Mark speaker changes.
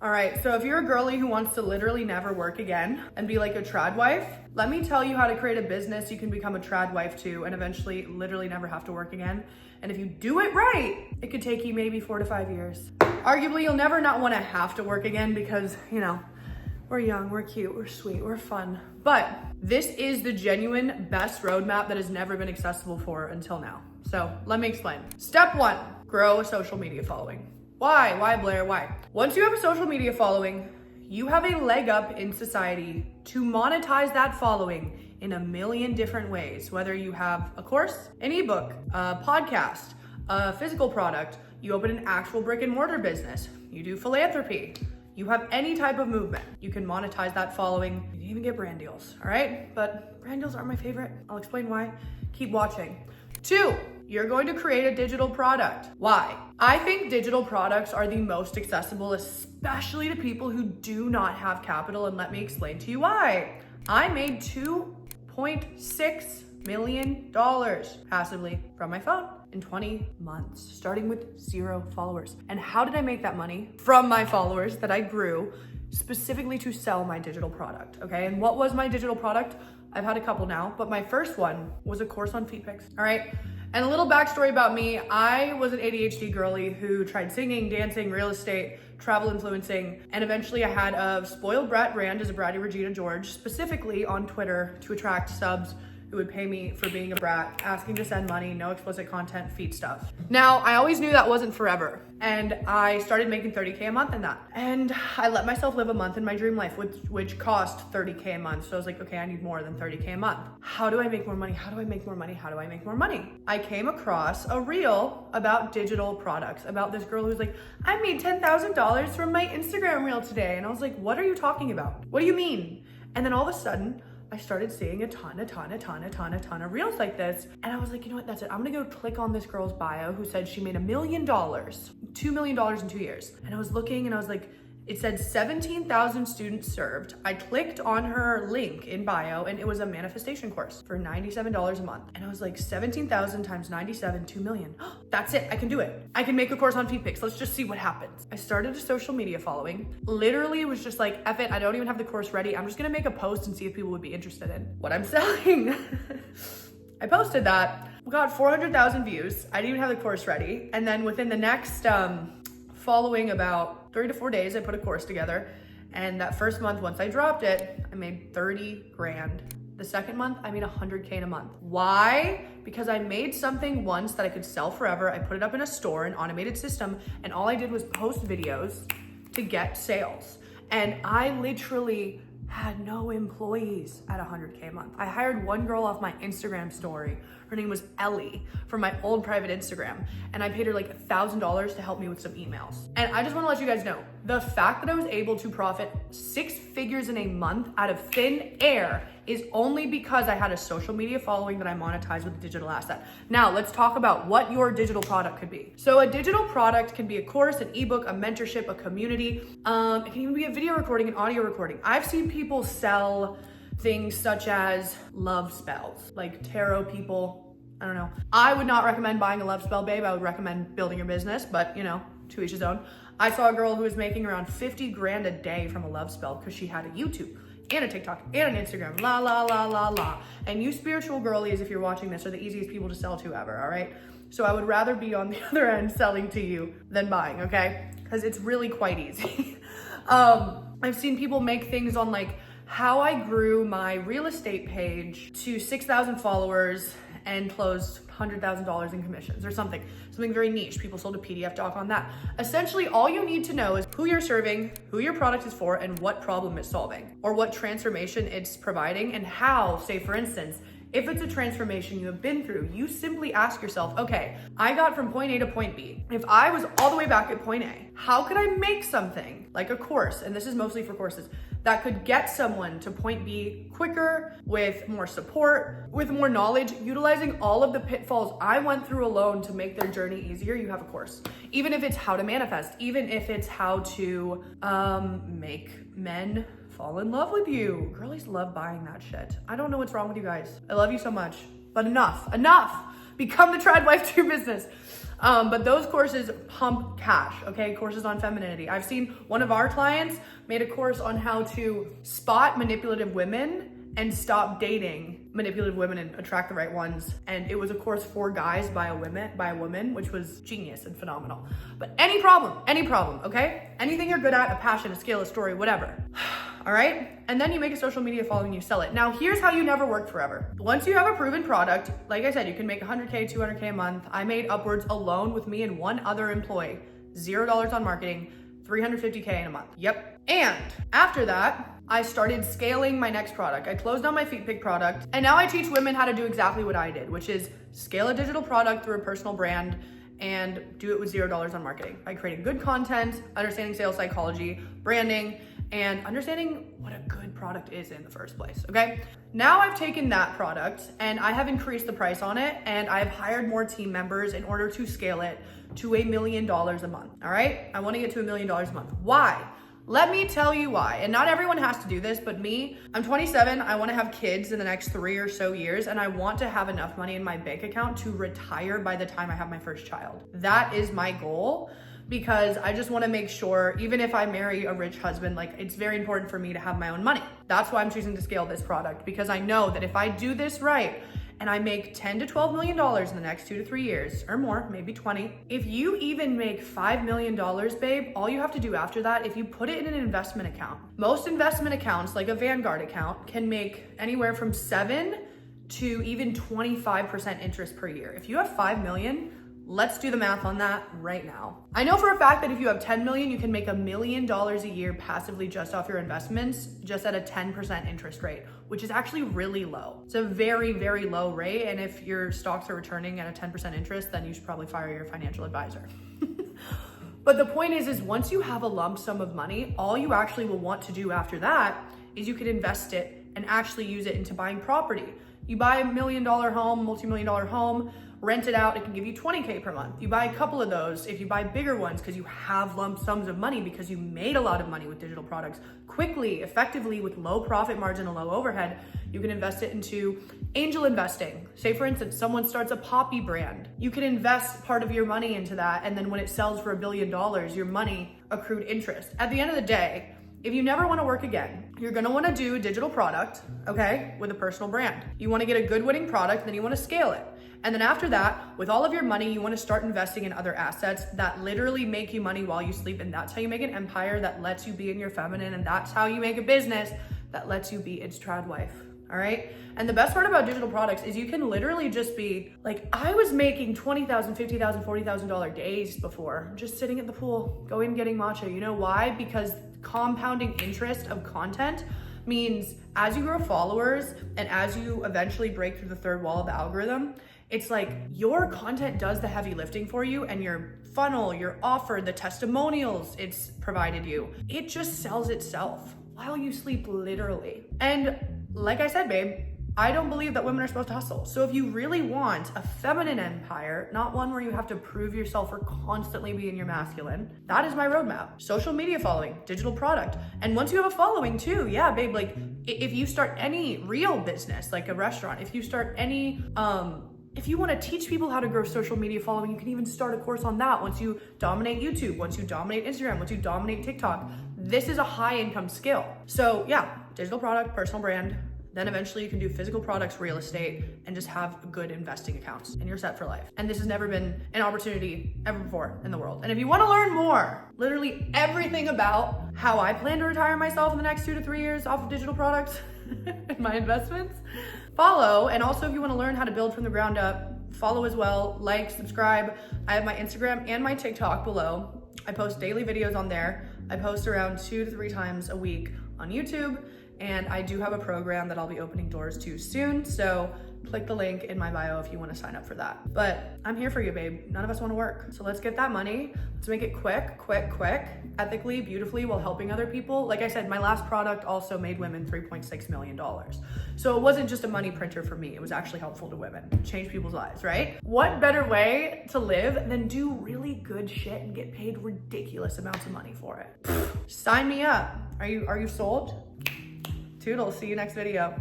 Speaker 1: All right, so if you're a girly who wants to literally never work again and be like a trad wife, let me tell you how to create a business you can become a trad wife too and eventually literally never have to work again. And if you do it right, it could take you maybe 4 to 5 years. Arguably, you'll never not want to have to work again because, you know, we're young, we're cute, we're sweet, we're fun. But this is the genuine best roadmap that has never been accessible for until now. So let me explain. Step 1, grow a social media following. Why? Why, Blair? Why? Once you have a social media following, you have a leg up in society to monetize that following in a million different ways. Whether you have a course, an ebook, a podcast, a physical product, you open an actual brick and mortar business, you do philanthropy, you have any type of movement, you can monetize that following. You can even get brand deals, all right? But brand deals aren't my favorite. I'll explain why. Keep watching. 2, you're going to create a digital product. Why? I think digital products are the most accessible, especially to people who do not have capital, and let me explain to you why. I made $2.6 million passively from my phone in 20 months, starting with 0 followers. And how did I make that money? From my followers that I grew specifically to sell my digital product, okay? And what was my digital product? I've had a couple now, but my first one was a course on feet pics, all right? And a little backstory about me, I was an ADHD girly who tried singing, dancing, real estate, travel influencing, and eventually I had a spoiled brat brand as a bratty Regina George, specifically on Twitter to attract subs who would pay me for being a brat, asking to send money, no explicit content, feed stuff. Now, I always knew that wasn't forever. And I started making $30K a month in that. And I let myself live a month in my dream life, which cost $30K a month. So I was like, okay, I need more than $30K a month. How do I make more money? How do I make more money? How do I make more money? I came across a reel about digital products, about this girl who's like, I made $10,000 from my Instagram reel today. And I was like, what are you talking about? What do you mean? And then all of a sudden, I started seeing a ton of reels like this. And I was like, you know what, that's it. I'm gonna go click on this girl's bio who said she made $1 million, $2 million in 2 years. And I was looking and I was like, it said 17,000 students served. I clicked on her link in bio and it was a manifestation course for $97 a month. And I was like, 17,000 times 97, 2 million. That's it, I can do it. I can make a course on feed pics. Let's just see what happens. I started a social media following. Literally was just like, F it, I don't even have the course ready. I'm just gonna make a post and see if people would be interested in what I'm selling. I posted that, got 400,000 views. I didn't even have the course ready. And then within the next, following about 3 to 4 days, I put a course together. And that first month, once I dropped it, I made 30 grand. The second month, I made 100K in a month. Why? Because I made something once that I could sell forever. I put it up in a store, an automated system, and all I did was post videos to get sales. And I literally had no employees at 100K a month. I hired one girl off my Instagram story. Her name was Ellie from my old private Instagram. And I paid her like $1,000 to help me with some emails. And I just wanna let you guys know, the fact that I was able to profit 6 figures in a month out of thin air is only because I had a social media following that I monetized with a digital asset. Now let's talk about what your digital product could be. So a digital product can be a course, an ebook, a mentorship, a community. It can even be a video recording, an audio recording. I've seen people sell things such as love spells, like tarot people. I don't know. I would not recommend buying a love spell, babe. I would recommend building your business, but you know, to each his own. I saw a girl who was making around 50 grand a day from a love spell because she had a YouTube and a TikTok and an Instagram, la, la, la, la, la. And you spiritual girlies, if you're watching this, are the easiest people to sell to ever, all right? So I would rather be on the other end selling to you than buying, okay? Because it's really quite easy. I've seen people make things on like how I grew my real estate page to 6,000 followers and closed $100,000 in commissions or something very niche. People sold a PDF doc on that. Essentially, all you need to know is who you're serving, who your product is for, and what problem it's solving, or what transformation it's providing, and how, say for instance, if it's a transformation you have been through, you simply ask yourself, okay, I got from point A to point B. If I was all the way back at point A, how could I make something like a course, and this is mostly for courses, that could get someone to point B quicker, with more support, with more knowledge, utilizing all of the pitfalls I went through alone to make their journey easier. You have a course. Even if it's how to manifest, even if it's how to make men fall in love with you. Girlies love buying that shit. I don't know what's wrong with you guys. I love you so much, but enough. Become the trad wife to your business. But those courses pump cash, okay? Courses on femininity. I've seen one of our clients made a course on how to spot manipulative women and stop dating manipulative women and attract the right ones. And it was a course for guys by a woman, which was genius and phenomenal. But any problem, okay? Anything you're good at, a passion, a skill, a story, whatever. All right? And then you make a social media following, you sell it. Now, here's how you never work forever. Once you have a proven product, like I said, you can make 100K, 200K a month. I made upwards alone with me and one other employee, $0 on marketing, 350K in a month. Yep. And after that, I started scaling my next product. I closed down my feet pick product, and now I teach women how to do exactly what I did, which is scale a digital product through a personal brand and do it with $0 on marketing by creating good content, understanding sales psychology, branding, and understanding what a good product is in the first place, okay? Now I've taken that product and I have increased the price on it, and I've hired more team members in order to scale it to $1 million a month, all right? I wanna get to $1 million a month. Why? Let me tell you why. And not everyone has to do this, but me, I'm 27. I want to have kids in the next 3 or so years, and I want to have enough money in my bank account to retire by the time I have my first child. That is my goal, because I just want to make sure, even if I marry a rich husband, like, it's very important for me to have my own money. That's why I'm choosing to scale this product, because I know that if I do this right, and I make $10 to $12 million in the next 2 to 3 years, or more, maybe 20. If you even make $5 million, babe, all you have to do after that, if you put it in an investment account, most investment accounts, like a Vanguard account, can make anywhere from 7 to even 25% interest per year. If you have 5 million, let's do the math on that right now. I know for a fact that if you have 10 million, you can make $1 million a year passively just off your investments, just at a 10% interest rate, which is actually really low. It's a very, very low rate. And if your stocks are returning at a 10% interest, then you should probably fire your financial advisor. But the point is once you have a lump sum of money, all you actually will want to do after that is you could invest it and actually use it into buying property. You buy a $1 million home, multi-million-dollar home, rent it out, it can give you 20K per month. You buy a couple of those, if you buy bigger ones, because you have lump sums of money, because you made a lot of money with digital products quickly, effectively, with low profit margin and low overhead, you can invest it into angel investing. Say for instance, someone starts a poppy brand. You can invest part of your money into that, and then when it sells for $1 billion, your money accrued interest. At the end of the day, if you never want to work again, you're going to want to do a digital product, okay, with a personal brand. You want to get a good winning product, then you want to scale it. And then after that, with all of your money, you want to start investing in other assets that literally make you money while you sleep. And that's how you make an empire that lets you be in your feminine. And that's how you make a business that lets you be its trad wife. All right. And the best part about digital products is you can literally just be like, I was making $20,000, $50,000, $40,000 days before, just sitting at the pool, going and getting matcha. You know why? Because compounding interest of content means as you grow followers and as you eventually break through the third wall of the algorithm, it's like your content does the heavy lifting for you, and your funnel, your offer, the testimonials it's provided you, it just sells itself while you sleep, literally. And like I said, babe, I don't believe that women are supposed to hustle. So if you really want a feminine empire, not one where you have to prove yourself or constantly be in your masculine, that is my roadmap. Social media following, digital product. And once you have a following too, yeah, babe, like if you start any real business, like a restaurant, if you start any, if you want to teach people how to grow social media following, you can even start a course on that. Once you dominate YouTube, once you dominate Instagram, once you dominate TikTok, this is a high income skill. So yeah, digital product, personal brand, then eventually you can do physical products, real estate, and just have good investing accounts, and you're set for life. And this has never been an opportunity ever before in the world. And if you want to learn more, literally everything about how I plan to retire myself in the next 2 to 3 years off of digital products and my investments, follow. And also if you want to learn how to build from the ground up, follow as well, like, subscribe. I have my Instagram and my TikTok below. I post daily videos on there. I post around 2 to 3 times a week on YouTube. And I do have a program that I'll be opening doors to soon. So click the link in my bio if you want to sign up for that. But I'm here for you, babe. None of us want to work. So let's get that money. Let's make it quick, ethically, beautifully, while helping other people. Like I said, my last product also made women $3.6 million. So it wasn't just a money printer for me. It was actually helpful to women, change people's lives, right? What better way to live than do really good shit and get paid ridiculous amounts of money for it? Sign me up. Are you sold? Toodles, see you next video.